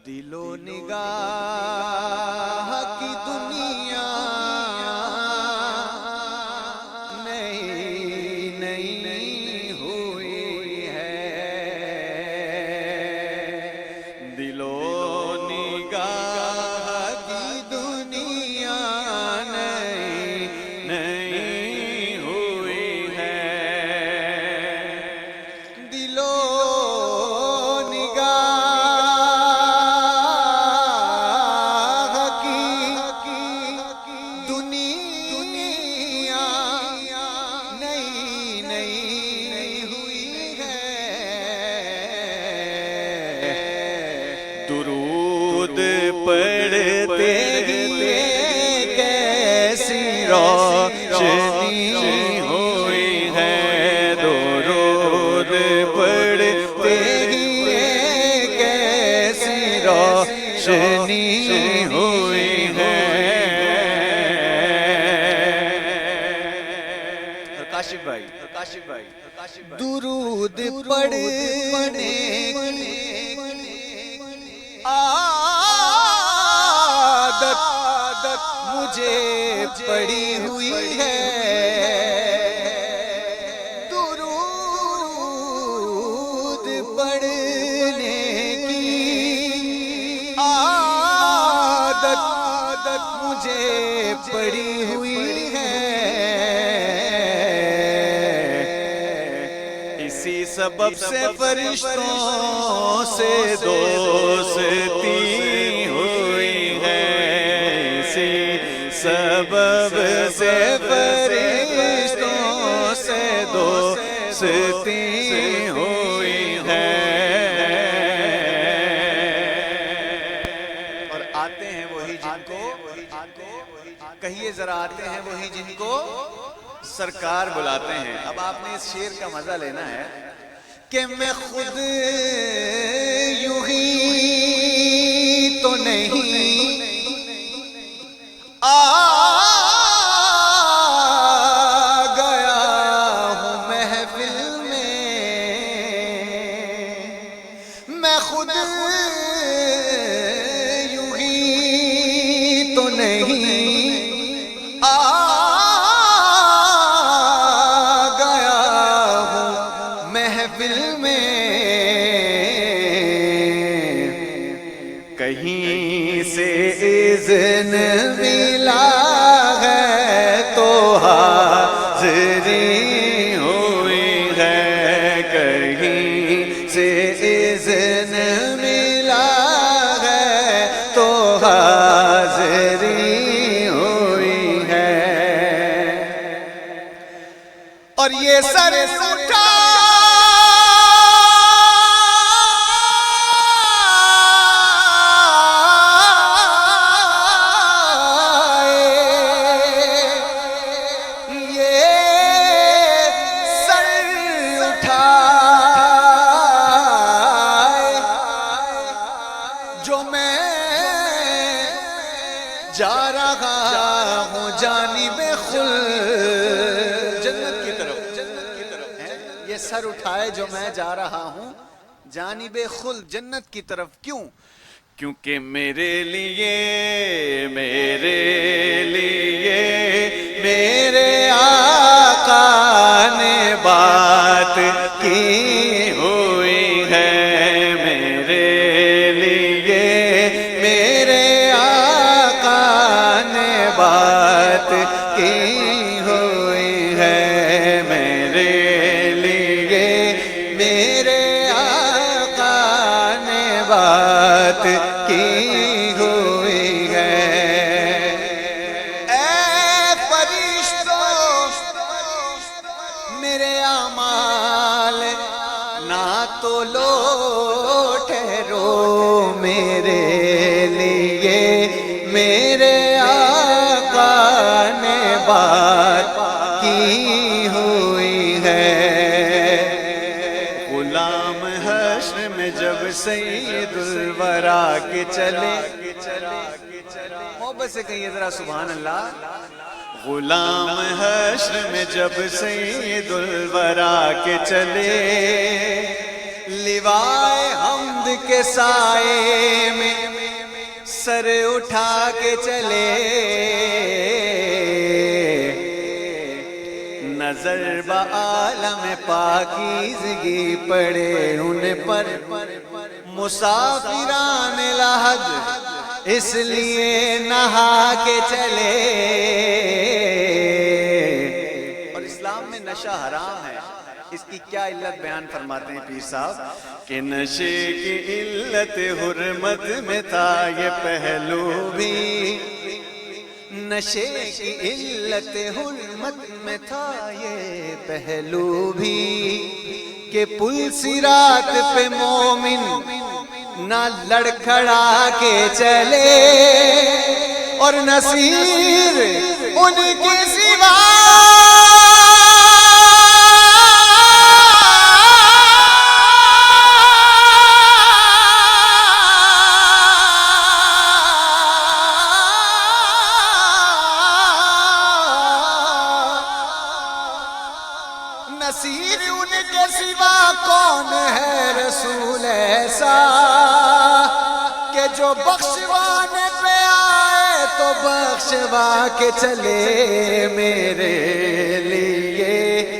دل و نگاہ کی دنیا نئی نئی ہوئی ہے، دل و نگاہ کی دنیا نئی نئی ہوئی ہے، دل و درود پڑھتے ہوئے کیسی روشنی ہوئی ہے، درود پڑھتے ہوئے کیسی روشنی ہوئی ہے۔ کاشف بھائی درود پڑھنے عادت مجھے پڑی ہوئی ہے، درود پڑھنے کی عادت مجھے پڑی ہوئی ہے، اسی سبب سے فرشتوں سے دوستی ہوئی ہے، اسی سبب سے فرشتوں سے دوستی ہوئی ہے۔ اور آتے ہیں وہی جن کو کہیے ذرا، آتے ہیں وہی جن کو سرکار بلاتے ہیں۔ اب آپ نے اس شعر کا مزہ لینا ہے کہ میں خود یوں ہی تو نہیں آ گیا ہوں محفل میں، میں خود یوں ہی تو نہیں کہیں سے اذن ملا ہے تو حاضری ہوئی ہے، کہیں سے اذن ملا ہے تو حاضری ہوئی ہے، اور یہ سر اٹھا جو میں جا رہا ہوں جانب خلد، جنت کی طرف، یہ سر اٹھائے جو میں جا رہا ہوں جانب خلد، جنت کی طرف۔ کیوں؟ کیونکہ میرے لیے میرے آقا نے بات کی ہوئی ہے، میرے لیے میرے آقا نے بات کی ہوئی ہے، میرے لیے میرے آقا نے بات کی ہوئی ہے۔ اے فرشتوں میرے اعمال نہ تو لو ٹھہرو، میرے لیے میرے آقا نے بات کی ہوئی ہے۔ غلام حشر میں جب سید الورا کے چلے، محبت سے کہیے ذرا سبحان اللہ، غلام حشر میں جب سید الورا کے چلے، لوائے حمد کے سائے میں سر اٹھا کے چلے، نظر بعالم پاکیزگی پڑے ان پر، مسافران لحد اس لیے نہا کے چلے۔ اور اسلام میں نشہ حرام ہے، اس کی کیا علت بیان فرماتے ہیں پیر صاحب کہ نشے کی علت حرمت میں تھا یہ پہلو بھی، نشے کی علت حرمت میں تھا یہ پہلو بھی، کہ پل صراط پہ مومن نہ لڑکھڑا کے چلے، اور نصیر ان کے سوا نصیر ان کے سوا کون ہے رسول ایسا کہ جو بخشوانے پہ آئے تو بخشوا کے چلے، میرے لیے